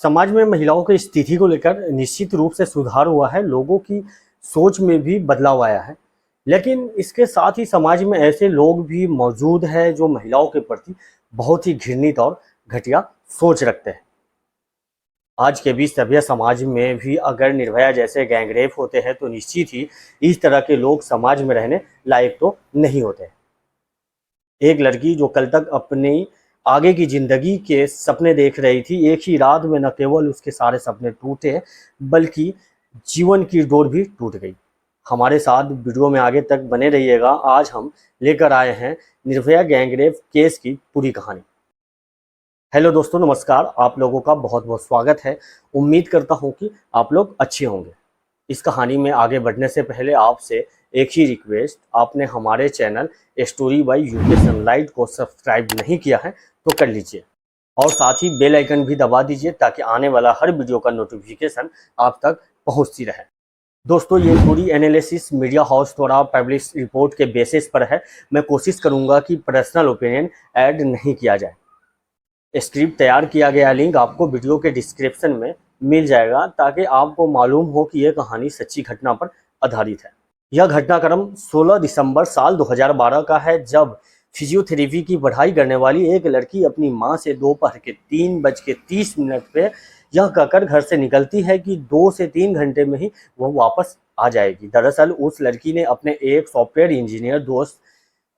समाज में महिलाओं की स्थिति को लेकर निश्चित रूप से सुधार हुआ है, लोगों की सोच में भी बदलाव आया है। लेकिन इसके साथ ही समाज में ऐसे लोग भी मौजूद हैं जो महिलाओं के प्रति बहुत ही घृणित और घटिया सोच रखते हैं। आज के भी सभ्य समाज में भी अगर निर्भया जैसे गैंगरेप होते हैं तो निश्चित ही इस तरह के लोग समाज में रहने लायक तो नहीं होते। एक लड़की जो कल तक अपनी आगे की ज़िंदगी के सपने देख रही थी, एक ही रात में न केवल उसके सारे सपने टूटे बल्कि जीवन की डोर भी टूट गई। हमारे साथ वीडियो में आगे तक बने रहिएगा। आज हम लेकर आए हैं निर्भया गैंगरेप केस की पूरी कहानी। हेलो दोस्तों, नमस्कार। आप लोगों का बहुत बहुत स्वागत है। उम्मीद करता हूं कि आप लोग अच्छे होंगे। इस कहानी में आगे बढ़ने से पहले आपसे एक ही रिक्वेस्ट, आपने हमारे channel story by UK sunlight को सब्सक्राइब नहीं किया है तो कर लीजिए और साथ ही बेल आइकन भी दबा दीजिए ताकि आने वाला हर वीडियो का नोटिफिकेशन आप तक पहुंचती रहे। दोस्तों, ये पूरी एनालिसिस मीडिया हाउस द्वारा पब्लिश रिपोर्ट के बेसिस पर है। मैं कोशिश करूंगा कि पर्सनल ओपिनियन ऐड नहीं किया जाए। स्क्रिप्ट तैयार किया गया लिंक आपको वीडियो के डिस्क्रिप्शन में मिल जाएगा ताकि आपको मालूम हो कि यह कहानी सच्ची घटना पर आधारित है। यह घटनाक्रम 16 दिसंबर साल 2012 का है, जब फिजियोथेरेपी की पढ़ाई करने वाली एक लड़की अपनी मां से दोपहर के 3:30 पे यह कहकर घर से निकलती है कि 2 से 3 घंटे में ही वह वापस आ जाएगी। दरअसल उस लड़की ने अपने एक सॉफ्टवेयर इंजीनियर दोस्त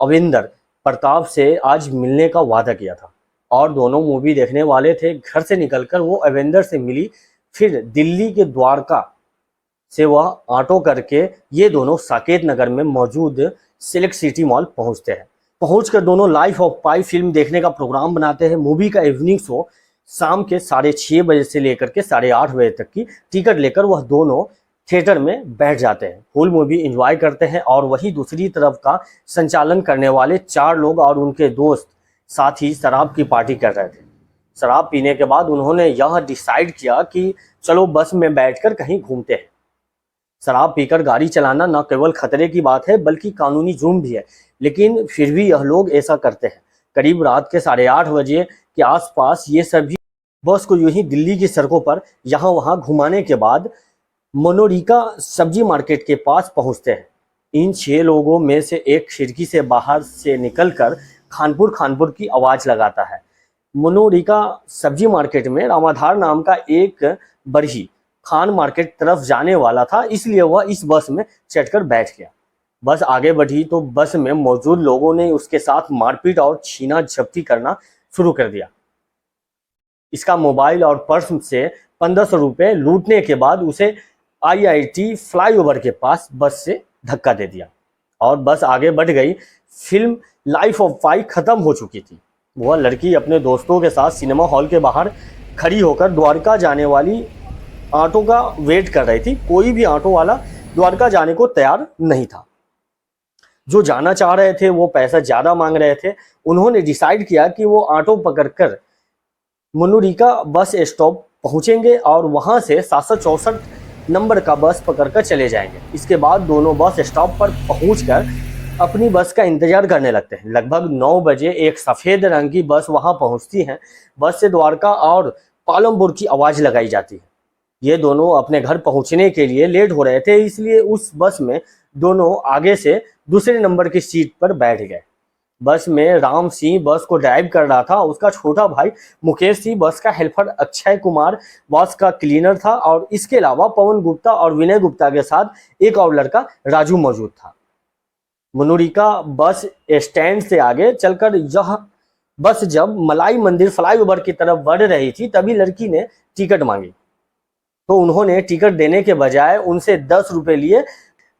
अविंदर प्रताप से आज मिलने का वादा किया था और दोनों मूवी देखने वाले थे। घर से निकलकर वो अविंदर से मिली, फिर दिल्ली के द्वारका से वह ऑटो करके ये दोनों साकेत नगर में मौजूद सिलेक्ट सिटी मॉल पहुंचते हैं। पहुंचकर दोनों लाइफ ऑफ पाई फिल्म देखने का प्रोग्राम बनाते हैं। मूवी का इवनिंग शो शाम के 6:30 बजे से लेकर के 8:30 बजे तक की टिकट लेकर वह दोनों थिएटर में बैठ जाते हैं। फुल मूवी एंजॉय करते हैं और वही दूसरी तरफ का संचालन करने वाले 4 लोग और उनके दोस्त साथ ही शराब की पार्टी कर रहे थे। शराब पीने के बाद उन्होंने यह डिसाइड किया कि चलो बस में बैठकर कहीं घूमते हैं। शराब पीकर गाड़ी चलाना न केवल खतरे की बात है बल्कि कानूनी जुर्म भी है, लेकिन फिर भी यह लोग ऐसा करते हैं। करीब रात के 8:30 बजे के आसपास ये सभी बस को यूं ही दिल्ली की सड़कों पर यहाँ वहाँ घुमाने के बाद मनोरिका सब्जी मार्केट के पास पहुँचते हैं। इन 6 लोगों में से एक खिड़की से बाहर से निकलकर खानपुर की आवाज़ लगाता है। मनोरिका सब्जी मार्केट में रामाधार नाम का एक बरही खान मार्केट तरफ जाने वाला था, इसलिए वह इस बस में चढ़कर बैठ गया। बस आगे बढ़ी तो बस में मौजूद लोगों ने उसके साथ मारपीट और छीना झपटी करना शुरू कर दिया। इसका मोबाइल और पर्स से 1500 रुपये लूटने के बाद उसे IIT फ्लाईओवर के पास बस से धक्का दे दिया और बस आगे बढ़ गई। फिल्म लाइफ ऑफ पाई खत्म हो चुकी थी। वह लड़की अपने दोस्तों के साथ सिनेमा हॉल के बाहर खड़ी होकर द्वारका जाने वाली ऑटो का वेट कर रही थी। कोई भी ऑटो वाला द्वारका जाने को तैयार नहीं था। जो जाना चाह रहे थे वो पैसा ज़्यादा मांग रहे थे। उन्होंने डिसाइड किया कि वो ऑटो पकड़कर मनोरिका बस स्टॉप पहुंचेंगे और वहां से 764 नंबर का बस पकड़कर चले जाएंगे। इसके बाद दोनों बस स्टॉप पर पहुंचकर अपनी बस का इंतजार करने लगते हैं। लगभग 9 बजे एक सफ़ेद रंग की बस वहां पहुंचती है। बस से द्वारका और पालमपुर की आवाज़ लगाई जाती है। ये दोनों अपने घर पहुंचने के लिए लेट हो रहे थे, इसलिए उस बस में दोनों आगे से दूसरे नंबर की सीट पर बैठ गए। बस में राम सिंह बस को ड्राइव कर रहा था। उसका छोटा भाई मुकेश सिंह बस का हेल्पर, अक्षय कुमार बस का क्लीनर था और इसके अलावा पवन गुप्ता और विनय गुप्ता के साथ एक और लड़का राजू मौजूद था। मनोरिका बस स्टैंड से आगे चलकर यह बस जब मलाई मंदिर फ्लाईओवर की तरफ बढ़ रही थी तभी लड़की ने टिकट मांगी, तो उन्होंने टिकट देने के बजाय उनसे 10 रुपये लिए।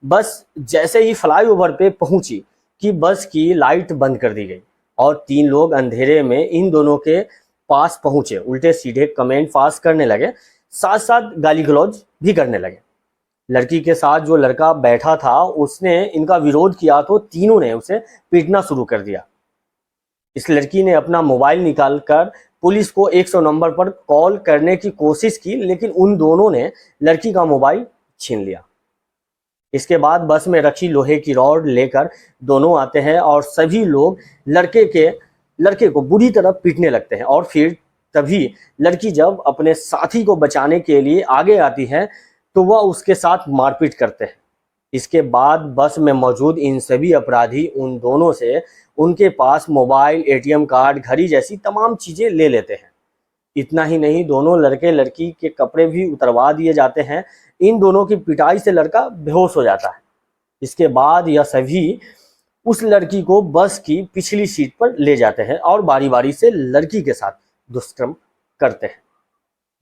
बस जैसे ही फ्लाईओवर पे पहुंची कि बस की लाइट बंद कर दी गई और 3 लोग अंधेरे में इन दोनों के पास पहुंचे, उल्टे सीधे कमेंट पास करने लगे, साथ साथ गाली गलौज भी करने लगे। लड़की के साथ जो लड़का बैठा था उसने इनका विरोध किया तो तीनों ने उसे पीटना शुरू कर दिया। इस लड़की ने अपना मोबाइल निकालकर पुलिस को 100 नंबर पर कॉल करने की कोशिश की, लेकिन उन दोनों ने लड़की का मोबाइल छीन लिया। इसके बाद बस में रखी लोहे की रॉड लेकर दोनों आते हैं और सभी लोग लड़के को बुरी तरह पीटने लगते हैं और फिर तभी लड़की जब अपने साथी को बचाने के लिए आगे आती है तो वह उसके साथ मारपीट करते हैं। इसके बाद बस में मौजूद इन सभी अपराधी उन दोनों से उनके पास मोबाइल, एटीएम कार्ड, घड़ी जैसी तमाम चीजें ले लेते हैं। इतना ही नहीं, दोनों लड़के लड़की के कपड़े भी उतरवा दिए जाते हैं। इन दोनों की पिटाई से लड़का बेहोश हो जाता है। इसके बाद यह सभी उस लड़की को बस की पिछली सीट पर ले जाते हैं और बारी बारी से लड़की के साथ दुष्कर्म करते हैं।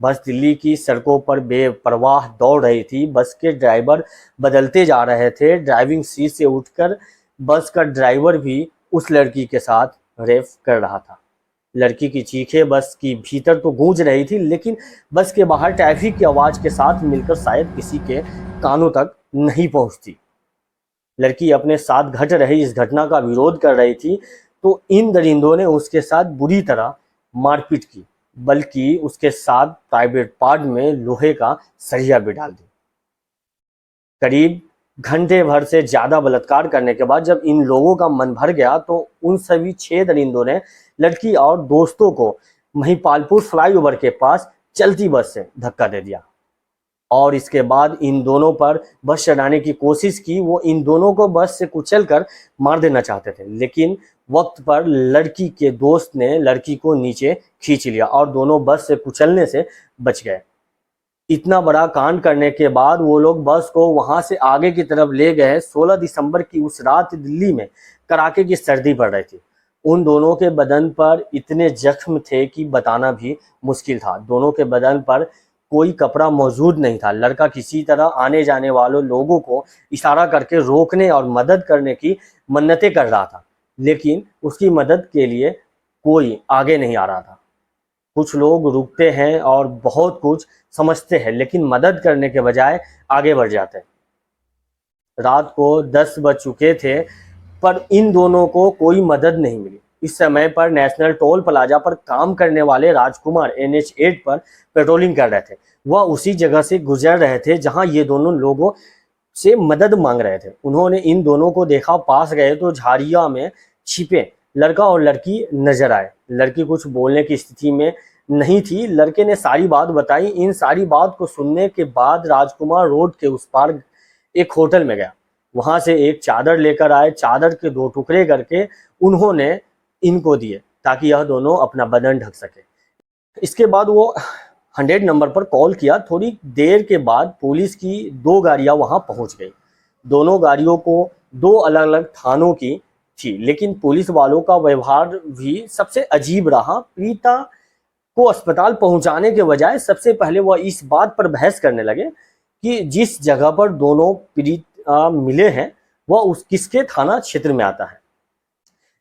बस दिल्ली की सड़कों पर बेपरवाह दौड़ रही थी। बस के ड्राइवर बदलते जा रहे थे। ड्राइविंग सीट से उठकर बस का ड्राइवर भी उस लड़की के साथ रेप कर रहा था। लड़की की चीखें बस की भीतर तो गूंज रही थी, लेकिन बस के बाहर ट्रैफिक की आवाज के साथ मिलकर शायद किसी के कानों तक नहीं पहुंचती। लड़की अपने साथ घट रही इस घटना का विरोध कर रही थी तो इन दरिंदों ने उसके साथ बुरी तरह मारपीट की, बल्कि उसके साथ प्राइवेट पार्ट में लोहे का सरिया भी डाल दी। करीब घंटे भर से ज्यादा बलात्कार करने के बाद जब इन लोगों का मन भर गया तो उन सभी 6 दरिंदों ने लड़की और दोस्तों को महिपालपुर फ्लाईओवर के पास चलती बस से धक्का दे दिया और इसके बाद इन दोनों पर बस चढ़ाने की कोशिश की। वो इन दोनों को बस से कुचलकर मार देना चाहते थे, लेकिन वक्त पर लड़की के दोस्त ने लड़की को नीचे खींच लिया और दोनों बस से कुचलने से बच गए। इतना बड़ा कांड करने के बाद वो लोग बस को वहां से आगे की तरफ ले गए। 16 दिसंबर की उस रात दिल्ली में कड़ाके की सर्दी पड़ रही थी। उन दोनों के बदन पर इतने जख्म थे कि बताना भी मुश्किल था। दोनों के बदन पर कोई कपड़ा मौजूद नहीं था। लड़का किसी तरह आने जाने वालों लोगों को इशारा करके रोकने और मदद करने की मन्नतें कर रहा था, लेकिन उसकी मदद के लिए कोई आगे नहीं आ रहा था। कुछ लोग रुकते हैं और बहुत कुछ समझते हैं, लेकिन मदद करने के बजाय आगे बढ़ जाते हैं। रात को 10 बज चुके थे पर इन दोनों को कोई मदद नहीं मिली। इस समय पर नेशनल टोल प्लाजा पर काम करने वाले राजकुमार NH8 पर पेट्रोलिंग कर रहे थे। वह उसी जगह से गुजर रहे थे जहां ये दोनों लोगों से मदद मांग रहे थे। उन्होंने इन दोनों को देखा। पास गए तो झाड़ियों में छिपे लड़का और लड़की नजर आए। लड़की कुछ बोलने की स्थिति में नहीं थी। लड़के ने सारी बात बताई। इन सारी बात को सुनने के बाद राजकुमार रोड के उस पार एक होटल में गया। वहां से एक चादर लेकर आए। चादर के 2 टुकड़े करके उन्होंने इनको दिए ताकि यह दोनों अपना बदन ढक सके। इसके बाद वो 100 नंबर पर कॉल किया। थोड़ी देर के बाद पुलिस की 2 गाड़ियां वहां पहुंच गई। दोनों गाड़ियों को 2 अलग अलग थानों की थी, लेकिन पुलिस वालों का व्यवहार भी सबसे अजीब रहा। पीड़िता को अस्पताल पहुंचाने के बजाय सबसे पहले वह इस बात पर बहस करने लगे कि जिस जगह पर दोनों पीड़ित मिले हैं वह उस किसके थाना क्षेत्र में आता है।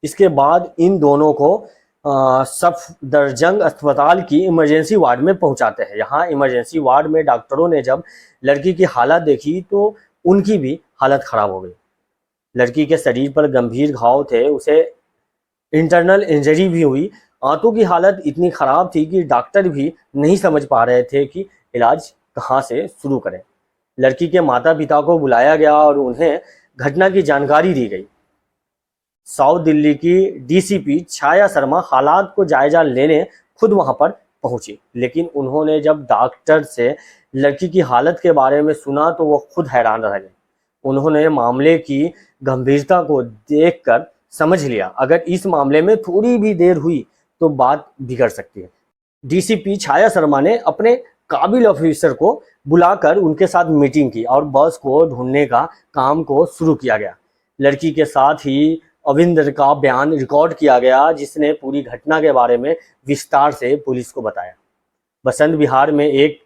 इसके बाद इन दोनों को सफदरजंग अस्पताल की इमरजेंसी वार्ड में पहुंचाते हैं। यहाँ इमरजेंसी वार्ड में डॉक्टरों ने जब लड़की की हालत देखी तो उनकी भी हालत खराब हो गई। लड़की के शरीर पर गंभीर घाव थे, उसे इंटरनल इंजरी भी हुई। आंतों की हालत इतनी खराब थी कि डॉक्टर भी नहीं समझ पा रहे थे कि इलाज कहाँ से शुरू करें। लड़की के माता पिता को बुलाया गया और उन्हें घटना की जानकारी दी गई। साउथ दिल्ली की DCP छाया शर्मा हालात को जायजा लेने खुद वहां पर पहुंची, लेकिन उन्होंने जब डॉक्टर से लड़की की हालत के बारे में सुना तो वो खुद हैरान रह गए। उन्होंने मामले की गंभीरता को देखकर समझ लिया अगर इस मामले में थोड़ी भी देर हुई तो बात बिगड़ सकती है। DCP छाया शर्मा ने अपने काबिल ऑफिसर को बुलाकर उनके साथ मीटिंग की और बस को ढूंढने का काम को शुरू किया गया। लड़की के साथ ही अविंदर का बयान रिकॉर्ड किया गया, जिसने पूरी घटना के बारे में विस्तार से पुलिस को बताया। बसंत विहार में एक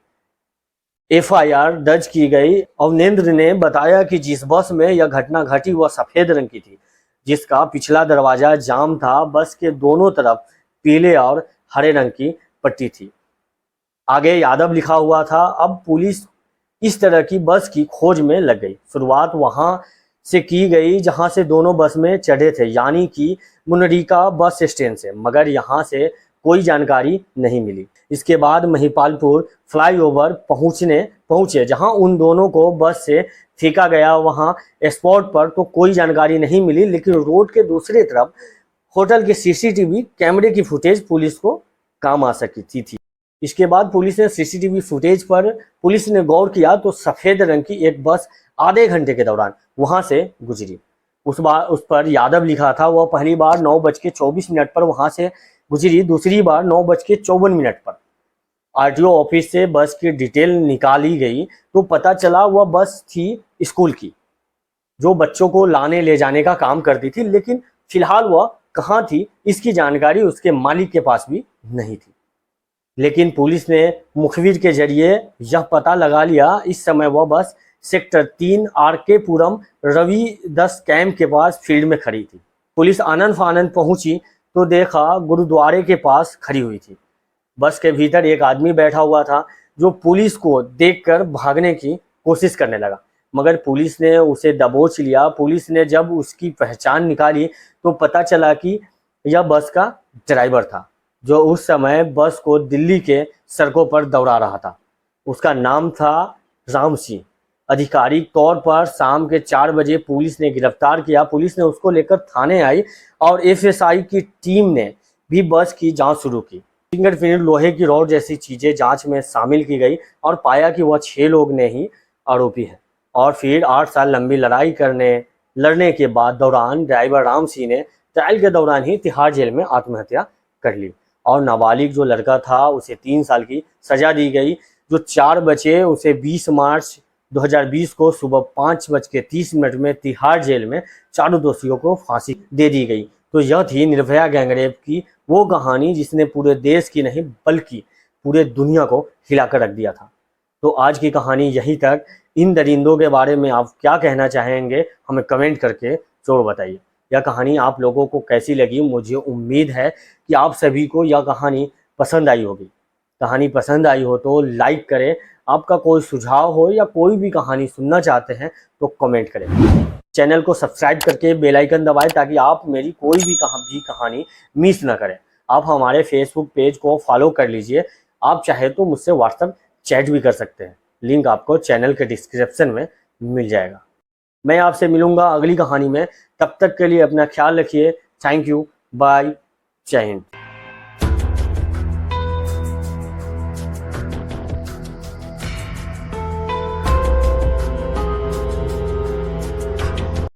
FIR दर्ज की गई। अवनेंद्र ने बताया कि जिस बस में यह घटना घटी वह सफेद रंग की थी, जिसका पिछला दरवाजा जाम था। बस के दोनों तरफ पीले और हरे रंग की पट्टी थी, आगे यादव लिखा हुआ था। अब पुलिस इस तरह की बस की खोज में लग गई। शुरुआत वहां से की गई जहां से दोनों बस में चढ़े थे, यानी कि मुनरीका बस स्टैंड से, मगर यहां से कोई जानकारी नहीं मिली। इसके बाद महिपालपुर फ्लाईओवर पहुंचे जहां उन दोनों को बस से फेंका गया। वहां स्पॉट पर तो कोई जानकारी नहीं मिली, लेकिन रोड के दूसरी तरफ होटल के CCTV कैमरे की फुटेज पुलिस को काम आ सकती थी। इसके बाद पुलिस ने सीसीटीवी फुटेज पर पुलिस ने गौर किया तो सफेद रंग की एक बस आधे घंटे के दौरान वहां से गुजरी। उस पर यादव लिखा था। वह पहली बार 9:24 पर वहां से गुजरी, दूसरी बार 9:54 पर। आरटीओ ऑफिस से बस की डिटेल निकाली गई तो पता चला वह बस थी स्कूल की, जो बच्चों को लाने ले जाने का काम करती थी। लेकिन फिलहाल वह कहाँ थी इसकी जानकारी उसके मालिक के पास भी नहीं थी। लेकिन पुलिस ने मुखबिर के जरिए यह पता लगा लिया इस समय वह बस सेक्टर 3 RK पुरम रविदास कैंप के पास फील्ड में खड़ी थी। पुलिस आनंद फानंद पहुंची तो देखा गुरुद्वारे के पास खड़ी हुई थी। बस के भीतर एक आदमी बैठा हुआ था जो पुलिस को देखकर भागने की कोशिश करने लगा, मगर पुलिस ने उसे दबोच लिया। पुलिस ने जब उसकी पहचान निकाली तो पता चला कि यह बस का ड्राइवर था, जो उस समय बस को दिल्ली के सड़कों पर दौड़ा रहा था। उसका नाम था राम सिंह। आधिकारिक तौर पर शाम के 4 बजे पुलिस ने गिरफ्तार किया। पुलिस ने उसको लेकर थाने आई और FSI की टीम ने भी बस की जांच शुरू की। फिंगरप्रिंट, लोहे की रॉड जैसी चीजें जांच में शामिल की गई और पाया कि वह 6 लोग ने ही आरोपी है। और फिर 8 साल लंबी लड़ने के बाद दौरान ड्राइवर राम सिंह ने ट्रायल के दौरान ही तिहाड़ जेल में आत्महत्या कर ली और नाबालिग जो लड़का था उसे 3 साल की सजा दी गई। जो 4 बचे उसे 20 मार्च 2020 को सुबह 5:30 में तिहाड़ जेल में चारों दोषियों को फांसी दे दी गई। तो यह थी निर्भया गैंगरेप की वो कहानी जिसने पूरे देश की नहीं बल्कि पूरे दुनिया को हिलाकर रख दिया था। तो आज की कहानी यहीं तक। इन दरिंदों के बारे में आप क्या कहना चाहेंगे हमें कमेंट करके जरूर बताइए। यह कहानी आप लोगों को कैसी लगी? मुझे उम्मीद है कि आप सभी को यह कहानी पसंद आई होगी। कहानी पसंद आई हो तो लाइक करें। आपका कोई सुझाव हो या कोई भी कहानी सुनना चाहते हैं तो कमेंट करें। चैनल को सब्सक्राइब करके बेल आइकन दबाएं ताकि आप मेरी कोई भी कहानी मिस ना करें। आप हमारे फेसबुक पेज को फॉलो कर लीजिए। आप चाहे तो मुझसे व्हाट्सएप चैट भी कर सकते हैं। लिंक आपको चैनल के डिस्क्रिप्शन में मिल जाएगा। मैं आपसे मिलूंगा अगली कहानी में। तब तक के लिए अपना ख्याल रखिए। थैंक यू, बाय, जय हिंद।